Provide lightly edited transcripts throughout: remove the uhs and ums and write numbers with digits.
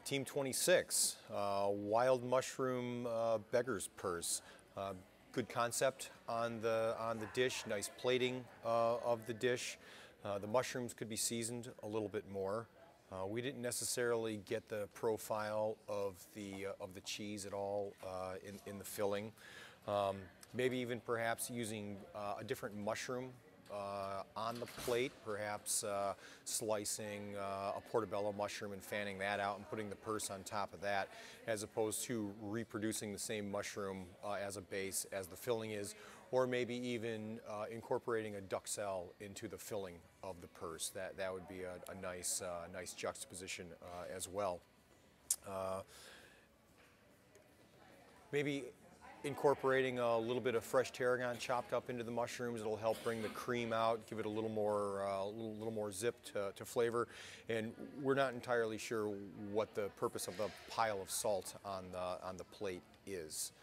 Team 26, wild mushroom beggar's purse. Good concept on the dish. Nice plating of the dish. The mushrooms could be seasoned a little bit more. We didn't necessarily get the profile of the cheese at all in the filling. Maybe even perhaps using a different mushroom on the plate, perhaps slicing a portobello mushroom and fanning that out and putting the purse on top of that, as opposed to reproducing the same mushroom as a base as the filling is, or maybe even incorporating a duxelle into the filling of the purse. That would be a nice juxtaposition as well. Maybe incorporating a little bit of fresh tarragon chopped up into the mushrooms. It'll help bring the cream out, give it a little more zip to flavor. And we're not entirely sure what the purpose of the pile of salt on the plate is.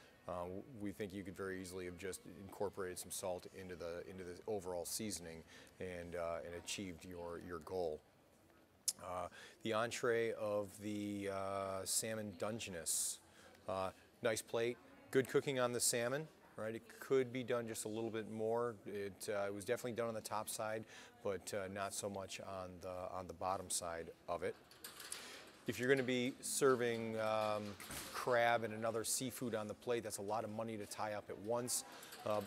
We think you could very easily have just incorporated some salt into the overall seasoning and achieved your goal. The entree of the salmon Dungeness. Nice plate. Good cooking on the salmon, right? It could be done just a little bit more. It was definitely done on the top side, but not so much on the bottom side of it. If you're going to be serving crab and another seafood on the plate, that's a lot of money to tie up at once.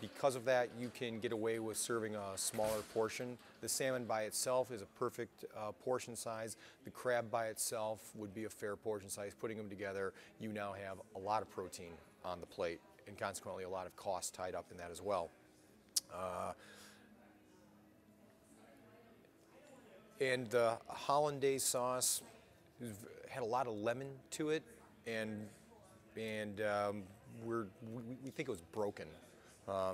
Because of that, you can get away with serving a smaller portion. The salmon by itself is a perfect portion size. The crab by itself would be a fair portion size. Putting them together, you now have a lot of protein on the plate, and consequently a lot of cost tied up in that as well. And the hollandaise sauce had a lot of lemon to it, and we think it was broken.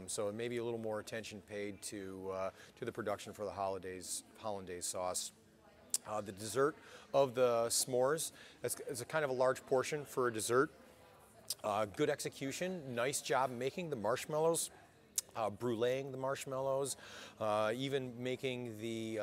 So maybe a little more attention paid to the production for the hollandaise sauce. The dessert of the s'mores, it's a kind of a large portion for a dessert. Good execution, nice job making the marshmallows. Bruleeing the marshmallows, even making the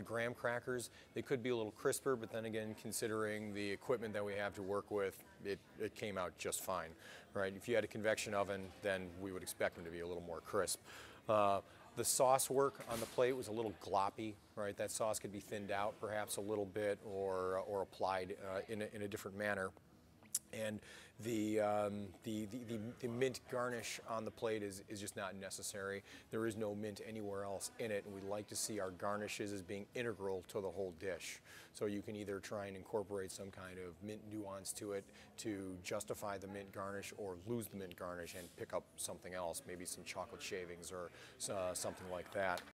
graham crackers. They could be a little crisper, but then again, considering the equipment that we have to work with, it came out just fine, right? If you had a convection oven, then we would expect them to be a little more crisp. The sauce work on the plate was a little gloppy, right? That sauce could be thinned out perhaps a little bit or applied in a different manner. And the mint garnish on the plate is just not necessary. There is no mint anywhere else in it, and we like to see our garnishes as being integral to the whole dish. So you can either try and incorporate some kind of mint nuance to it to justify the mint garnish, or lose the mint garnish and pick up something else, maybe some chocolate shavings or something like that.